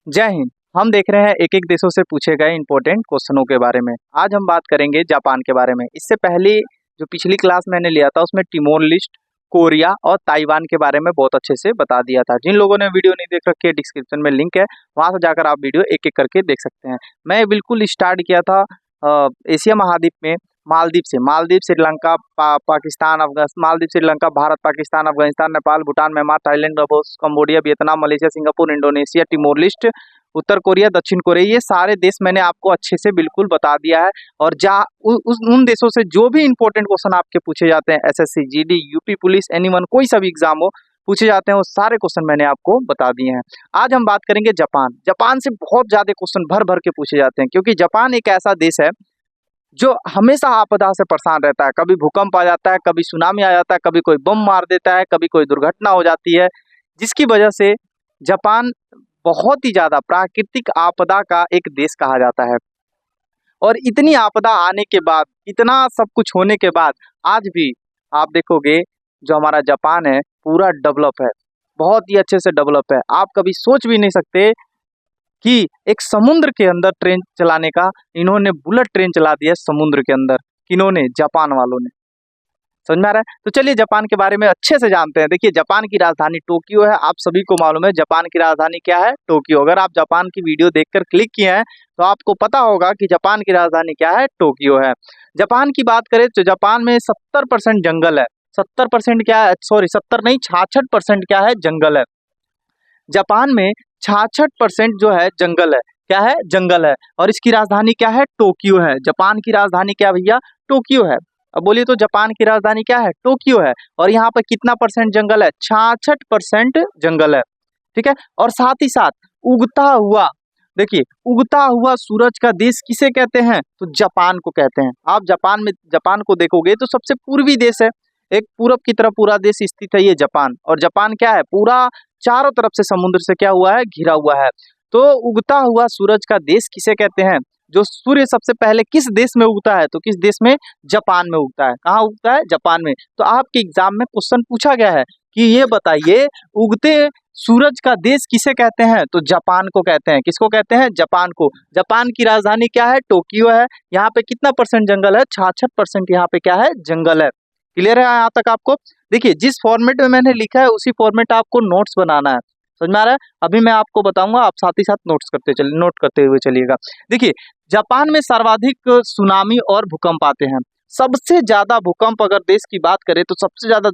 जय हिंद। हम देख रहे हैं एक एक देशों से पूछे गए इंपॉर्टेंट क्वेश्चनों के बारे में। आज हम बात करेंगे जापान के बारे में। इससे पहले जो पिछली क्लास मैंने लिया था उसमें टिमोर लिस्ट, कोरिया और ताइवान के बारे में बहुत अच्छे से बता दिया था। जिन लोगों ने वीडियो नहीं देख रखी है डिस्क्रिप्शन में लिंक है, वहां से जाकर आप वीडियो एक एक करके देख सकते हैं। मैं बिल्कुल स्टार्ट किया था एशिया महाद्वीप में Maldives, Sri Lanka, Pakistan, Maldives, Sri Lanka, Bharat, Pakistan, Afghanistan, Nepal, Bhutan, Myanmar, Thailand, Laos, Cambodia, Vietnam, Malaysia, Singapore, Indonesia, Timor Leste, उत्तर कोरिया, दक्षिण कोरिया, ये सारे देश मैंने आपको अच्छे से बिल्कुल बता दिया है। और उन देशों से जो भी इंपॉर्टेंट क्वेश्चन आपके पूछे जाते हैं, SSC, GD, UP police, anyone, कोई सा भी एग्जाम हो पूछे जाते हैं, वो सारे क्वेश्चन मैंने आपको बता दिए हैं। आज हम बात करेंगे जापान से बहुत ज्यादा क्वेश्चन भर भर के पूछे जाते हैं, क्योंकि जापान एक ऐसा देश है जो हमेशा आपदा से परेशान रहता है। कभी भूकंप आ जाता है, कभी सुनामी आ जाता है, कभी कोई बम मार देता है, कभी कोई दुर्घटना हो जाती है, जिसकी वजह से जापान बहुत ही ज्यादा प्राकृतिक आपदा का एक देश कहा जाता है। और इतनी आपदा आने के बाद, इतना सब कुछ होने के बाद, आज भी आप देखोगे जो हमारा जापान है पूरा डेवलप है, बहुत ही अच्छे से डेवलप है। आप कभी सोच भी नहीं सकते कि एक समुद्र के अंदर ट्रेन चलाने का, इन्होंने बुलेट ट्रेन चला दिया समुद्र के अंदर। किन्होंने? जापान वालों ने। समझ में आ रहा है? तो चलिए जापान के बारे में अच्छे से जानते हैं। देखिए, जापान की राजधानी टोक्यो है। आप सभी को मालूम है जापान की राजधानी क्या है? टोक्यो। अगर आप जापान की वीडियो देखकर क्लिक किए हैं तो आपको पता होगा कि जापान की राजधानी क्या है? टोक्यो है। जापान की बात करें तो जापान में 70% जंगल है। 70% क्या है? सॉरी, 70 नहीं, 66% क्या है? जंगल है। जापान में 66% जो है जंगल है। क्या है? जंगल है। और इसकी राजधानी क्या है? टोक्यो है। जापान की राजधानी क्या भैया? टोक्यो है। अब बोलिए तो जापान की राजधानी क्या है? टोक्यो है। और यहाँ पर कितना परसेंट जंगल है? 66% जंगल है। ठीक है। और साथ ही साथ उगता हुआ, देखिए, उगता हुआ सूरज का देश किसे कहते हैं? तो जापान को कहते हैं। आप जापान को देखोगे तो सबसे पूर्वी देश है, एक पूरब की तरफ पूरा देश स्थित है ये जापान। और जापान क्या है? पूरा चारों तरफ से समुद्र से क्या हुआ है? घिरा हुआ है। तो उगता हुआ सूरज का देश किसे कहते हैं? जो सूर्य सबसे पहले किस देश में उगता है? तो किस देश में? जापान में उगता है। कहाँ उगता है? जापान में। तो आपके एग्जाम में क्वेश्चन पूछा गया है कि ये बताइए, उगते सूरज का देश किसे कहते हैं? तो जापान को कहते हैं। किसको कहते हैं? जापान को। जापान की राजधानी क्या है? टोक्यो है। यहाँ पे कितना परसेंट जंगल है? 66% यहाँ पे क्या है? जंगल है। क्लियर है यहाँ तक आपको? देखिए, जिस फॉर्मेट में मैंने लिखा है उसी फॉर्मेट आपको नोट्स बनाना है। समझ में आ रहा है? अभी मैं आपको बताऊंगा, आप साथ ही साथ नोट करते हुए चलिएगा। देखिए, जापान में सर्वाधिक सुनामी और भूकंप आते हैं। सबसे ज्यादा भूकंप अगर देश की बात करें तो सबसे ज्यादा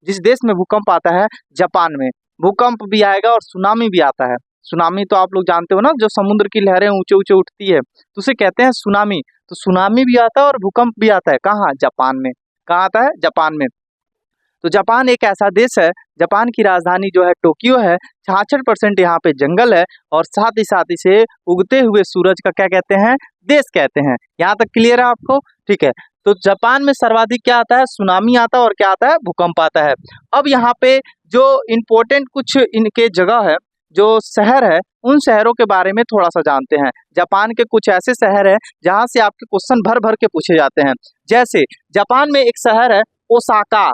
जिस देश में भूकंप आता है, जापान में। भूकंप भी आएगा और सुनामी भी आता है। सुनामी तो आप लोग जानते हो ना, जो समुद्र की लहरें ऊंचे ऊंचे उठती है तो उसे कहते हैं सुनामी। तो सुनामी भी आता है और भूकंप भी आता है। कहाँ? जापान में। कहाँ आता है? जापान में। तो जापान एक ऐसा देश है, जापान की राजधानी जो है टोक्यो है। 66% यहाँ पे जंगल है। और साथ ही साथ इसे उगते हुए सूरज का क्या कहते हैं? देश कहते हैं। यहाँ तक क्लियर है आपको? ठीक है। तो जापान में सर्वाधिक क्या आता है? सुनामी आता है और क्या आता है? भूकंप आता है। अब यहाँ पे जो इम्पोर्टेंट कुछ इनके जगह है, जो शहर है, उन शहरों के बारे में थोड़ा सा जानते हैं। जापान के कुछ ऐसे शहर है जहाँ से आपके क्वेश्चन भर भर के पूछे जाते हैं। जैसे जापान में एक शहर है ओसाका।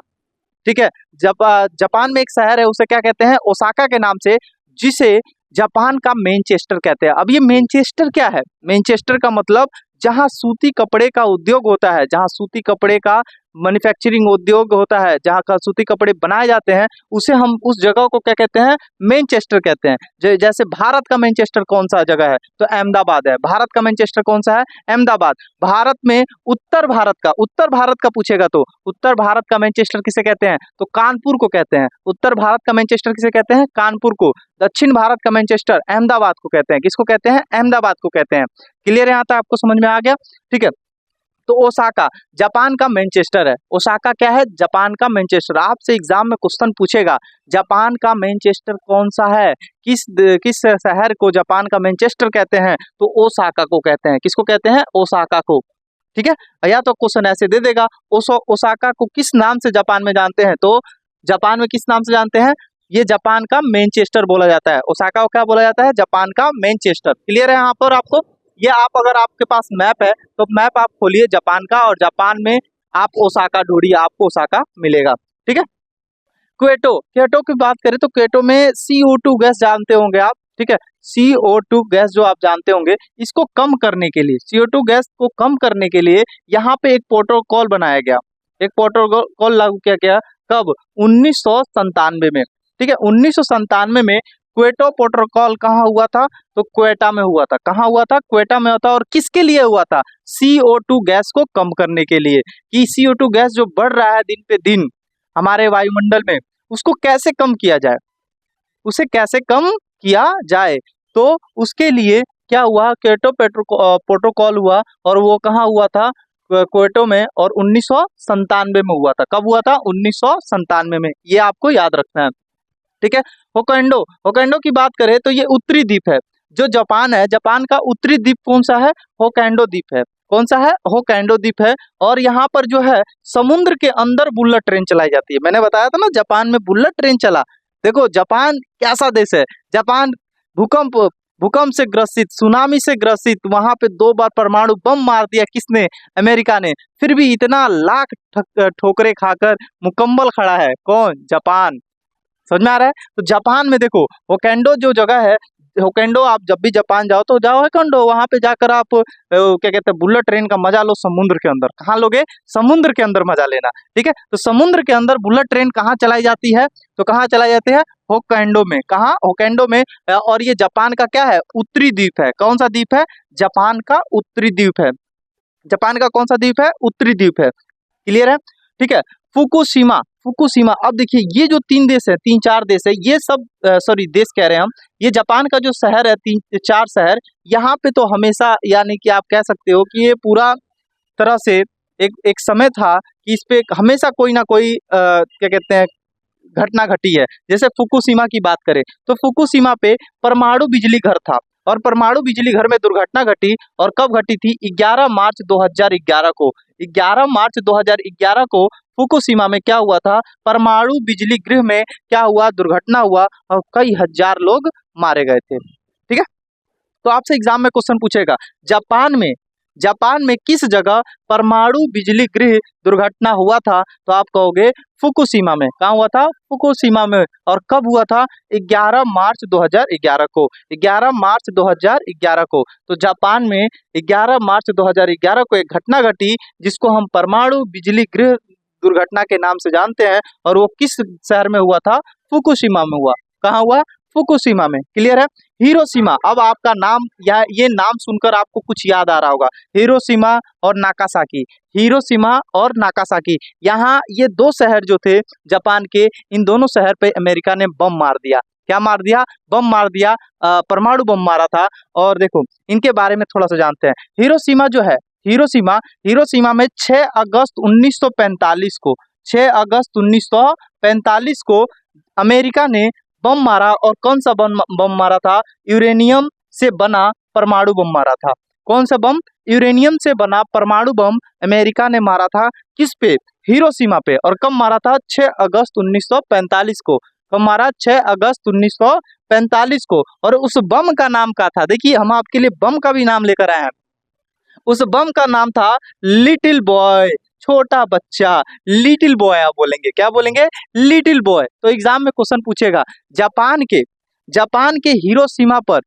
ठीक है। जापान में एक शहर है, उसे क्या कहते हैं? ओसाका के नाम से, जिसे जापान का मैनचेस्टर कहते हैं। अब ये मैनचेस्टर क्या है? मैनचेस्टर का मतलब जहाँ सूती कपड़े का उद्योग होता है, जहाँ सूती कपड़े का मैन्युफैक्चरिंग उद्योग होता है, जहाँ का सूती कपड़े बनाए जाते हैं, उसे हम उस जगह को क्या कहते हैं? मैनचेस्टर कहते हैं। जैसे भारत का मैनचेस्टर कौन सा जगह है? तो अहमदाबाद है। भारत का मैनचेस्टर कौन सा है? अहमदाबाद। भारत में उत्तर भारत का पूछेगा तो उत्तर भारत का मैनचेस्टर किसे कहते हैं? तो कानपुर को कहते हैं। उत्तर भारत का मैनचेस्टर किसे कहते हैं? कानपुर को। दक्षिण भारत का मैनचेस्टर अहमदाबाद को कहते हैं। किसको कहते हैं? अहमदाबाद को कहते हैं। क्लियर है यहाँ तक? आपको समझ में आ गया? ठीक है। तो ओसाका जापान का मैनचेस्टर है। ओसाका क्या है? जापान का मैनचेस्टर। आपसे एग्जाम में क्वेश्चन पूछेगा, जापान का मैनचेस्टर कौन सा है? किस शहर को जापान का मैनचेस्टर कहते हैं? तो ओसाका को कहते हैं। किसको कहते हैं? ओसाका को। ठीक है। या तो क्वेश्चन ऐसे दे देगा, ओसाका को किस नाम से जापान में जानते हैं? तो जापान में किस नाम से जानते हैं? ये जापान का मैनचेस्टर बोला जाता है। ओसाका को क्या बोला जाता है? जापान का मैनचेस्टर। क्लियर है यहाँ पर आपको? ये आप, अगर आपके पास मैप है तो मैप आप खोलिए जापान का, और जापान में आप ओसाका ढूंढिए, आपको ओसाका मिलेगा। ठीक है। क्वेटो की बात करें तो क्वेटो में CO2 गैस जानते होंगे आप। ठीक है। CO2 गैस जो आप जानते होंगे, इसको कम करने के लिए, CO2 गैस को कम करने के लिए यहाँ पे एक प्रोटोकॉल बनाया गया, एक प्रोटोकॉल लागू किया गया। कब? 1997 में। ठीक है, 1997 में क्वेटो प्रोटोकॉल कहाँ हुआ था? तो क्वेटा में हुआ था। कहाँ हुआ था? क्वेटा में हुआ था। और किसके लिए हुआ था? CO2 गैस को कम करने के लिए, कि CO2 गैस जो बढ़ रहा है दिन पे दिन हमारे वायुमंडल में, उसको कैसे कम किया जाए, उसे कैसे कम किया जाए। तो उसके लिए क्या हुआ? क्योटो प्रोटोकॉल हुआ, और वो कहाँ हुआ था? क्योटो में, और 1997 में हुआ था। कब हुआ था? 1997 में। ये आपको याद रखना है। ठीक है। होकाइडो, होकाइडो की बात करें तो ये उत्तरी द्वीप है। जो जापान है, जापान का उत्तरी द्वीप कौन सा है? होकाइडो द्वीप है। कौन सा है? होकाइडो द्वीप है। और यहाँ पर जो है समुद्र के अंदर बुलेट ट्रेन चलाई जाती है। मैंने बताया था ना जापान में बुलेट ट्रेन चला। देखो जापान कैसा देश है। जापान भूकंप भूकंप से ग्रसित, सुनामी से ग्रसित, वहां पे 2 बार परमाणु बम मार दिया। किसने? अमेरिका ने। फिर भी इतना लाख ठोकरे खाकर मुकम्मल खड़ा है। कौन? जापान। समझ में आ रहा है? तो जापान में देखो होकाइडो जो जगह है, होकाइडो आप जब भी जापान जाओ तो जाओ होकाइडो, वहां पे जाकर आप क्या कहते हैं, बुलेट ट्रेन का मजा लो समुद्र के अंदर। कहाँ लोगे? समुद्र के अंदर मजा लेना। ठीक है। तो समुद्र के अंदर बुलेट ट्रेन कहाँ चलाई जाती है? तो कहाँ चलाई जाती है? होकाइडो में। कहाँ? होकाइडो में। और ये जापान का क्या है? उत्तरी द्वीप है। कौन सा द्वीप है? जापान का उत्तरी द्वीप है। जापान का कौन सा द्वीप है? उत्तरी द्वीप है। क्लियर है? ठीक है। Fukushima, Fukushima. अब देखिए ये जो 3 देश है, 3-4 देश है, ये सब सॉरी देश कह रहे हैं हम, ये जापान का जो शहर है, 3-4 शहर, यहाँ पे तो हमेशा, यानी कि आप कह सकते हो कि ये पूरा तरह से एक एक समय था कि इस पे हमेशा कोई ना कोई क्या कहते हैं, घटना घटी है। जैसे फुकुशिमा की बात करें तो फुकुशिमा पे परमाणु बिजली घर था, और परमाणु बिजली घर में दुर्घटना घटी। और कब घटी थी? 11 मार्च 2011 को। 11 मार्च 2011 को फुकुशिमा में क्या हुआ था? परमाणु बिजली गृह में क्या हुआ? दुर्घटना हुआ, और कई हजार लोग मारे गए थे। ठीक है। तो आपसे एग्जाम में क्वेश्चन पूछेगा, जापान में किस जगह परमाणु बिजली गृह दुर्घटना हुआ था? तो आप कहोगे फुकुशिमा में। कहाँ हुआ था? फुकुशिमा में। और कब हुआ था? 11 मार्च 2011 को। 11 मार्च 2011 को। तो जापान में 11 मार्च 2011 को एक घटना घटी, जिसको हम परमाणु बिजली गृह दुर्घटना के नाम से जानते हैं। और वो किस शहर में हुआ था? फुकुशिमा में हुआ। कहाँ हुआ? फुकुशिमा में। क्लियर है? हिरोशिमा। अब आपका नाम या ये नाम सुनकर आपको कुछ याद आ रहा होगा, हिरोशिमा और नागासाकी। हिरोशिमा और नागासाकी, यहाँ ये 2 शहर जो थे जापान के, इन दोनों शहर पे अमेरिका ने बम मार दिया। क्या मार दिया? बम मार दिया, परमाणु बम मारा था। और देखो इनके बारे में थोड़ा सा जानते हैं। हिरोशिमा जो है, हिरोशिमा, हिरोशिमा में 6 अगस्त 1945 को, 6 अगस्त 1945 को अमेरिका ने बम मारा। और कौन सा बम मारा था? यूरेनियम से बना परमाणु बम मारा था। कौन सा बम? यूरेनियम से बना परमाणु बम अमेरिका ने मारा था। किस पे? हिरोशिमा पे। और कब मारा था? 6 अगस्त 1945 को। कब मारा? 6 अगस्त 1945 को। और उस बम का नाम क्या था? देखिए हम आपके लिए बम का भी नाम लेकर आए हैं। उस बम का नाम था लिटिल बॉय, छोटा बच्चा। लिटिल बॉय आप बोलेंगे। क्या बोलेंगे? Little boy. तो एग्जाम में क्वेश्चन पूछेगा, जापान के हिरोशिमा पर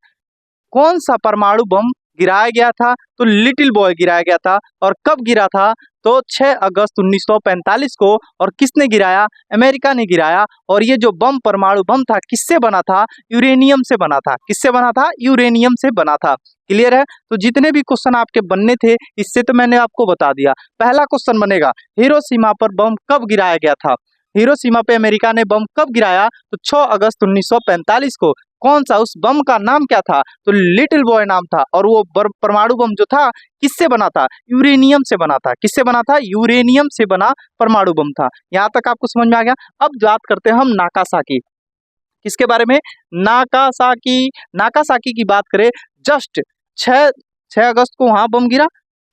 कौन सा परमाणु बम गिराया गया था? तो लिटिल बॉय गिराया गया था। और कब गिरा था? तो 6 अगस्त 1945 को। और किसने गिराया? अमेरिका ने गिराया। और ये जो बम, परमाणु बम था, किससे बना था? यूरेनियम से बना था। किससे बना था? यूरेनियम से बना था। क्लियर है? तो जितने भी क्वेश्चन आपके बनने थे, इससे तो मैंने आपको बता दिया। पहला क्वेश्चन बनेगा, हिरोशिमा पर बम कब गिराया गया था? हिरोशिमा पे अमेरिका ने बम कब गिराया? तो 6 अगस्त 1945 को। कौन सा? उस बम का नाम क्या था? तो लिटिल बॉय नाम था। और वो परमाणु बम जो था किससे बना था? यूरेनियम से बना था। किससे बना था? यूरेनियम से बना परमाणु बम था। यहाँ तक आपको समझ में आ गया। अब बात करते हैं हम नागासाकी। किसके बारे में? नागासाकी। नागासाकी की बात करें, जस्ट 6 अगस्त को वहां बम गिरा।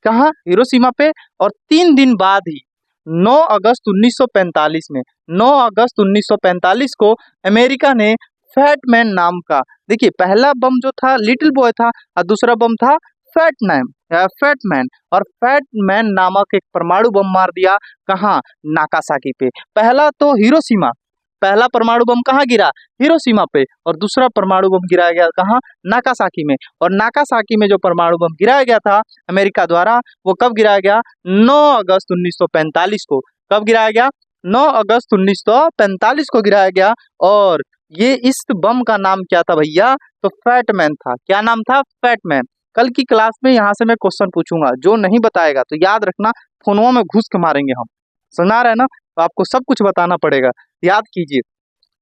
कहाँ? हिरोशिमा पे। और 3 दिन बाद ही 9 अगस्त 1945 में, 9 अगस्त 1945 को अमेरिका ने फैटमैन नाम का, देखिए पहला बम जो था लिटिल बॉय था, और दूसरा बम था फैटमैन। और फैटमैन नामक एक परमाणु बम मार दिया। कहाँ? नागासाकी पे। पहला तो हिरोशिमा, पहला परमाणु बम कहाँ गिरा, हिरोशिमा पे, और दूसरा परमाणु बम गिराया गया कहाँ, नागासाकी में। और नागासाकी में जो परमाणु बम गिराया गया था अमेरिका द्वारा, वो कब गिराया गया, 9 अगस्त 1945 को। कब गिराया गया, 9 अगस्त 1945 को गिराया गया। और ये इस बम का नाम क्या था भैया, तो फैटमैन था। क्या नाम था, फैटमैन। कल की क्लास में यहाँ से मैं क्वेश्चन पूछूंगा, जो नहीं बताएगा तो याद रखना फोनों में घुस के मारेंगे हम, सुना रहे ना, तो आपको सब कुछ बताना पड़ेगा, याद कीजिए।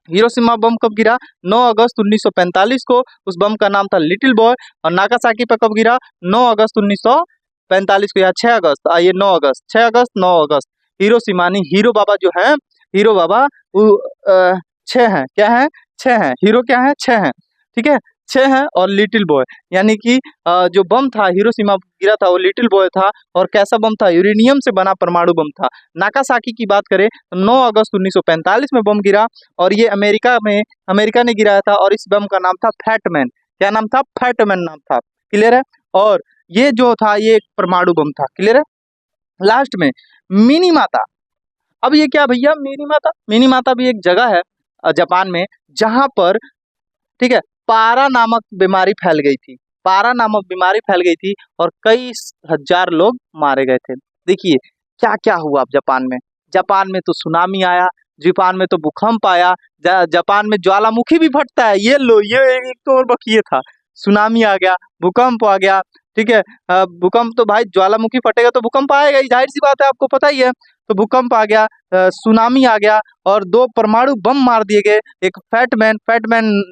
हिरोशिमा बम कब गिरा, 9 अगस्त 1945 को, उस बम का नाम था लिटिल बॉय। और नागासाकी पे कब गिरा, 9 अगस्त 1945 को, या 6 अगस्त, ये 9 अगस्त, 6 अगस्त 9 अगस्त। हिरोशिमा नहीं, हीरो बाबा जो है, हीरो बाबा वो 6 हैं, क्या है, 6 हैं, हीरो क्या है, 6 हैं, ठीक है, 6 हैं। और लिटिल बॉय यानी कि जो बम था हिरोशिमा गिरा था वो लिटिल बॉय था। और कैसा बम था, यूरेनियम से बना परमाणु बम था। नागासाकी की बात करें तो 9 अगस्त 1945 में बम गिरा, और ये अमेरिका ने गिराया था। और इस बम का नाम था फैटमैन। क्या नाम था, फैटमैन नाम था, क्लियर है। और ये जो था ये एक परमाणु बम था, क्लियर है। लास्ट में मिनीमाता। अब ये क्या भैया, मिनीमाता, मिनीमाता भी एक जगह है जापान में, जहां पर, ठीक है, पारा नामक बीमारी फैल गई थी। पारा नामक बीमारी फैल गई थी और कई हजार लोग मारे गए थे। देखिए क्या क्या हुआ अब जापान में। जापान में तो सुनामी आया, जापान में तो भूकंप आया, जापान में ज्वालामुखी भी फटता है। ये लो, ये एक तो और बकिए था, सुनामी आ गया, भूकंप आ गया, ठीक है। भूकंप तो भाई, ज्वालामुखी फटेगा तो भूकंप आएगा ही, जाहिर सी बात है, आपको पता ही है। तो भूकंप आ गया, सुनामी आ गया, और 2 परमाणु बम मार दिए गए, एक फैटमैन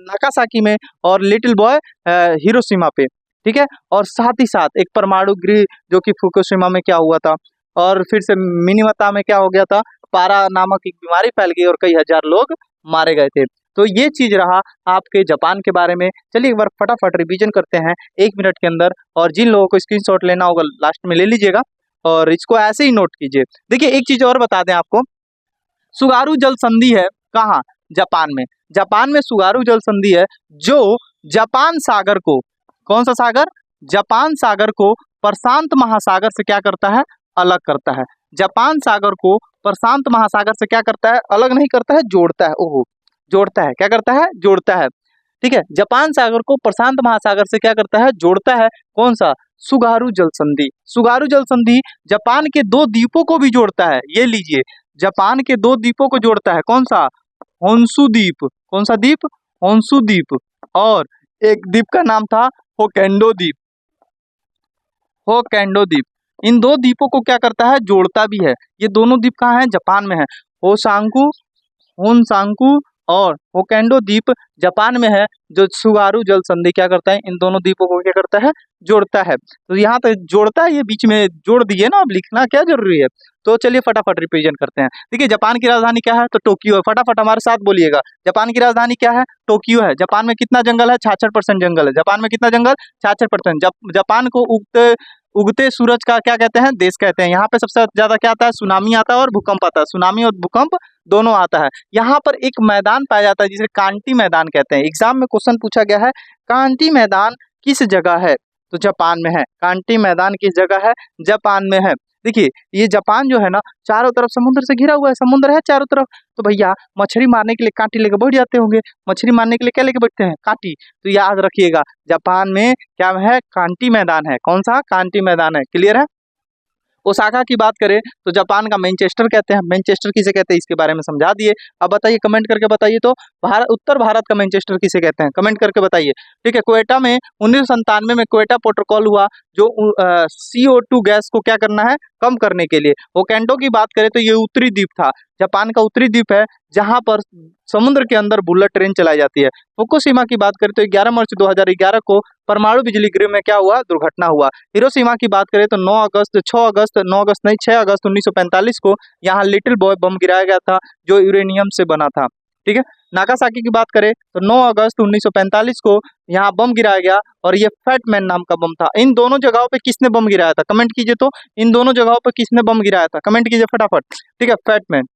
नागासाकी में, और लिटिल बॉय हिरोशिमा पे, ठीक है। और साथ ही साथ एक परमाणु गृह जो कि फुकुशिमा में क्या हुआ था, और फिर से मिनीमाता में क्या हो गया था, पारा नामक एक बीमारी फैल गई और कई हजार लोग मारे गए थे। तो ये चीज रहा आपके जापान के बारे में। चलिए एक बार फटाफट रिवीजन करते हैं 1 मिनट के अंदर, और जिन लोगों को स्क्रीनशॉट लेना होगा लास्ट में ले लीजिएगा, और इसको ऐसे ही नोट कीजिए। देखिए एक चीज और बता दें आपको, सुगारू जल संधि है कहाँ, जापान में। जापान में सुगारू जल संधि है, जो जापान सागर को, कौन सा सागर, जापान सागर को प्रशांत महासागर से क्या करता है, अलग करता है। जापान सागर को प्रशांत महासागर से क्या करता है, अलग नहीं करता है, जोड़ता है। ओहो, जोड़ता है, क्या करता है, जोड़ता है, ठीक है। जापान सागर को प्रशांत महासागर से क्या करता है, जोड़ता है। कौन सा, सुगारू जल संधि। सुगारू जल संधि जापान के 2 द्वीपों को भी जोड़ता है, ये लीजिए, जापान के 2 द्वीपों को जोड़ता है। कौन सा, होन्शु द्वीप, कौन सा द्वीप, होन्शु द्वीप, और एक द्वीप का नाम था होक्काइडो द्वीप, होक्काइडो द्वीप। इन 2 द्वीपों को क्या करता है, जोड़ता भी है। ये दोनों द्वीप कहाँ है, जापान में है। होन्सांकु और होक्काइडो द्वीप जापान में है। जो सुगारू जल संधि क्या करता है, इन दोनों द्वीपों को क्या करता है, जोड़ता है। तो यहाँ तक जोड़ता है, ये बीच में जोड़ दिए ना, अब लिखना क्या जरूरी है। तो चलिए फटाफट रिवीजन करते हैं। देखिए जापान की राजधानी क्या है, तो टोक्यो है। फटाफट हमारे साथ बोलिएगा, जापान की राजधानी क्या है, टोक्यो है। जापान में कितना जंगल है, 66% जंगल है। जापान में कितना जंगल, 66%। जापान को उगते सूरज का क्या कहते हैं, देश कहते हैं। यहाँ पे सबसे ज्यादा क्या आता है, सुनामी आता है और भूकंप आता है। सुनामी और भूकंप दोनों आता है। यहाँ पर एक मैदान पाया जाता है जिसे कांटी मैदान कहते हैं। एग्जाम में क्वेश्चन पूछा गया है, कांटी मैदान किस जगह है, तो जापान में है। कांटी मैदान किस जगह है, जापान में है। देखिए ये जापान जो है ना, चारों तरफ समुद्र से घिरा हुआ है, समुद्र है चारों तरफ। तो भैया मछली मारने के लिए कांटी लेके बैठ जाते होंगे। मछली मारने के लिए क्या लेके बैठते हैं, कांटी। तो याद रखिएगा जापान में क्या है, कांटी मैदान है। कौन सा, कांटी मैदान है, क्लियर है। ओसाका की बात करें तो जापान का मैनचेस्टर कहते हैं। मैनचेस्टर किसे कहते हैं, इसके बारे में समझा दिए। अब बताइए, कमेंट करके बताइए तो उत्तर भारत का मैनचेस्टर किसे कहते हैं, कमेंट करके बताइए। ठीक है, क्वेटा में 1997 में क्वेटा प्रोटोकॉल हुआ, जो CO2 गैस को क्या करना है, कम करने के लिए। होक्काइडो की बात करें तो ये उत्तरी द्वीप था, जापान का उत्तरी द्वीप है, जहां पर समुद्र के अंदर बुलेट ट्रेन चलाई जाती है। फुकुशिमा की बात करें तो 11 मार्च 2011 को परमाणु बिजली गृह में क्या हुआ, दुर्घटना हुआ। हिरोशिमा की बात करें तो 9 अगस्त नहीं 6 अगस्त 1945 को यहाँ लिटिल बॉय बम गिराया गया था, जो यूरेनियम से बना था। ठीक है, नागासाकी की बात करें तो 9 अगस्त 1945 को यहाँ बम गिराया गया, और ये फैटमैन नाम का बम था। इन दोनों जगहों पे किसने बम गिराया था, कमेंट कीजिए तो। इन दोनों जगहों पे किसने बम गिराया था, कमेंट कीजिए फटाफट। ठीक है, फैटमैन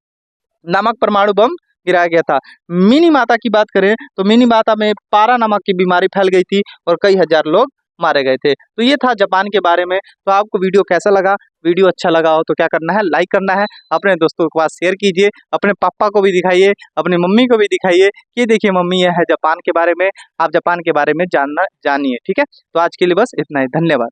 नामक परमाणु बम गिराया गया था। मिनीमाता की बात करें तो मिनीमाता में पारा नामक की बीमारी फैल गई थी और कई हजार लोग मारे गए थे। तो ये था जापान के बारे में। तो आपको वीडियो कैसा लगा? वीडियो अच्छा लगा हो तो क्या करना है, लाइक करना है, अपने दोस्तों के पास शेयर कीजिए, अपने पापा को भी दिखाइए, अपनी मम्मी को भी दिखाइए कि देखिए मम्मी ये है जापान के बारे में, आप जापान के बारे में जानिए। ठीक है, तो आज के लिए बस इतना ही। धन्यवाद।